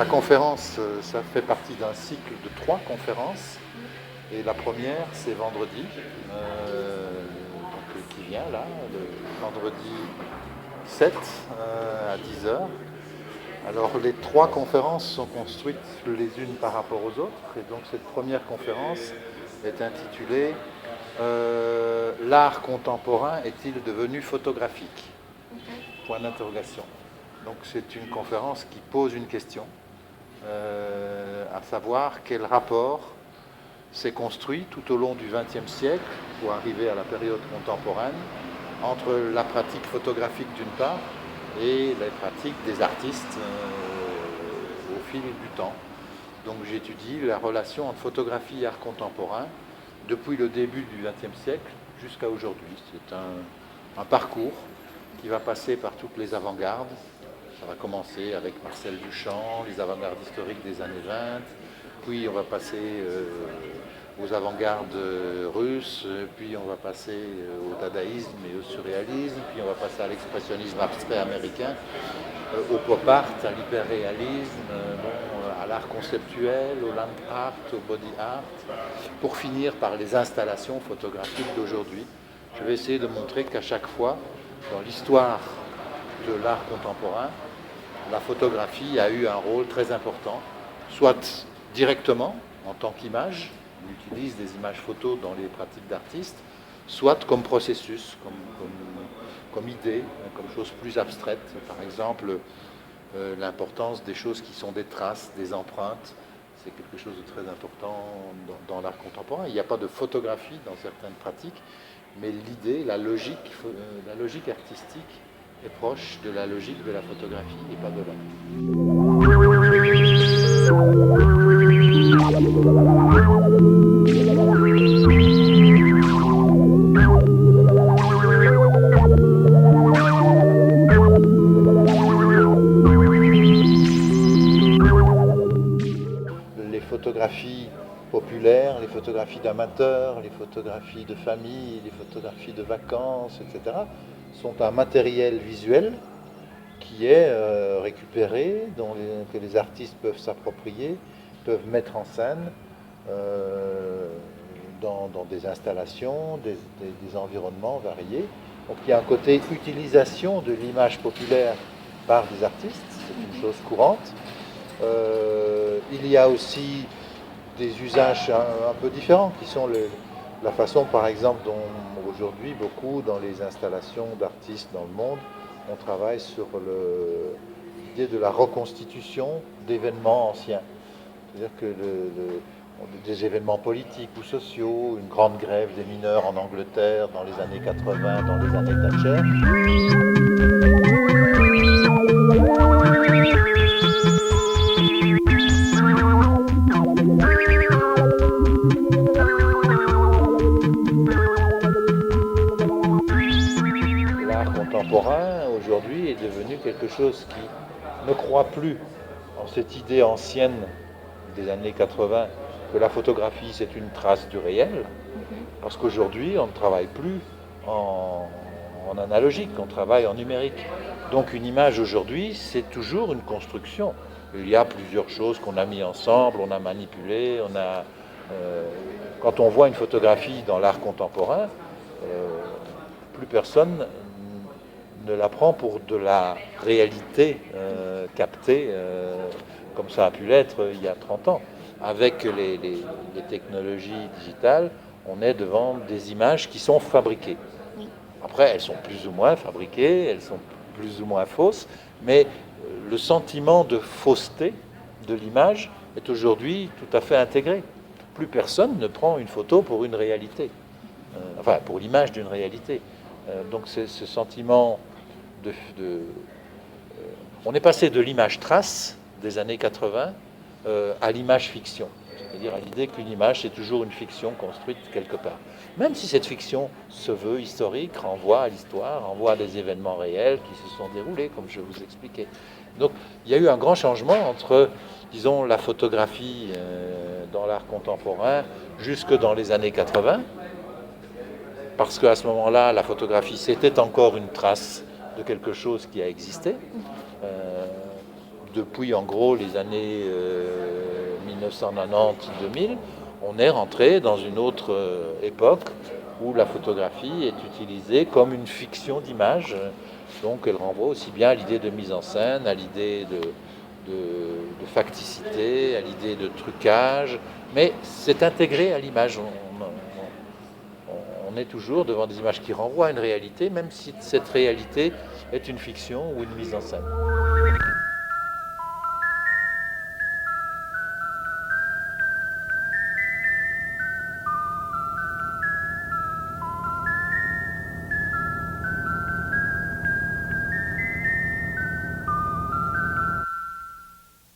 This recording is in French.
La conférence, ça fait partie d'un cycle de 3 conférences. Et la première, c'est vendredi, qui vient là, le vendredi 7 à 10 heures. Alors les 3 conférences sont construites les unes par rapport aux autres. Et donc cette première conférence est intitulée L'art contemporain est-il devenu photographique ? Point d'interrogation. Donc c'est une conférence qui pose une question, à savoir quel rapport s'est construit tout au long du XXe siècle pour arriver à la période contemporaine entre la pratique photographique d'une part et les pratiques des artistes au fil du temps. Donc j'étudie la relation entre photographie et art contemporain depuis le début du XXe siècle jusqu'à aujourd'hui. C'est un parcours qui va passer par toutes les avant-gardes. Ça va commencer avec Marcel Duchamp, les avant-gardes historiques des années 20, puis on va passer aux avant-gardes russes, puis on va passer au dadaïsme et au surréalisme, puis on va passer à l'expressionnisme abstrait américain, au pop art, à l'hyperréalisme, à l'art conceptuel, au land art, au body art, pour finir par les installations photographiques d'aujourd'hui. Je vais essayer de montrer qu'à chaque fois, dans l'histoire de l'art contemporain, la photographie a eu un rôle très important, soit directement en tant qu'image, on utilise des images photos dans les pratiques d'artistes, soit comme processus, comme idée, comme chose plus abstraite. Par exemple, l'importance des choses qui sont des traces, des empreintes, c'est quelque chose de très important dans l'art contemporain. Il n'y a pas de photographie dans certaines pratiques, mais l'idée, la logique artistique est proche de la logique de la photographie et pas de l'art. Les photographies populaires, les photographies d'amateurs, les photographies de famille, les photographies de vacances, etc., sont un matériel visuel qui est récupéré, que les artistes peuvent s'approprier, peuvent mettre en scène dans des installations, des environnements variés. Donc il y a un côté utilisation de l'image populaire par des artistes, c'est une chose courante. Il y a aussi des usages un peu différents qui sont la façon par exemple dont aujourd'hui beaucoup dans les installations d'artistes dans le monde on travaille sur l'idée de la reconstitution d'événements anciens. C'est-à-dire que des événements politiques ou sociaux, une grande grève des mineurs en Angleterre dans les années 80, dans les années Thatcher. Contemporain aujourd'hui est devenu quelque chose qui ne croit plus en cette idée ancienne des années 80 que la photographie c'est une trace du réel, parce qu'aujourd'hui on ne travaille plus en analogique, on travaille en numérique. Donc une image aujourd'hui c'est toujours une construction. Il y a plusieurs choses qu'on a mis ensemble, on a manipulé, quand on voit une photographie dans l'art contemporain, plus personne ne la prend pour de la réalité captée, comme ça a pu l'être il y a 30 ans. Avec les technologies digitales, on est devant des images qui sont fabriquées. Après, elles sont plus ou moins fabriquées, elles sont plus ou moins fausses, mais le sentiment de fausseté de l'image est aujourd'hui tout à fait intégré. Plus personne ne prend une photo pour une réalité, pour l'image d'une réalité. Donc c'est ce sentiment on est passé de l'image trace des années 80 à l'image fiction, c'est-à-dire à l'idée qu'une image c'est toujours une fiction construite quelque part. Même si cette fiction se veut historique, renvoie à l'histoire, renvoie à des événements réels qui se sont déroulés, comme je vous expliquais. Donc il y a eu un grand changement entre, disons, la photographie dans l'art contemporain jusque dans les années 80, parce qu'à ce moment-là, la photographie, c'était encore une trace de quelque chose qui a existé. depuis en gros les années 1990-2000, on est rentré dans une autre époque où la photographie est utilisée comme une fiction d'image. Donc elle renvoie aussi bien à l'idée de mise en scène, à l'idée de facticité, à l'idée de trucage, mais c'est intégré à l'image. On est toujours devant des images qui renvoient à une réalité, même si cette réalité est une fiction ou une mise en scène.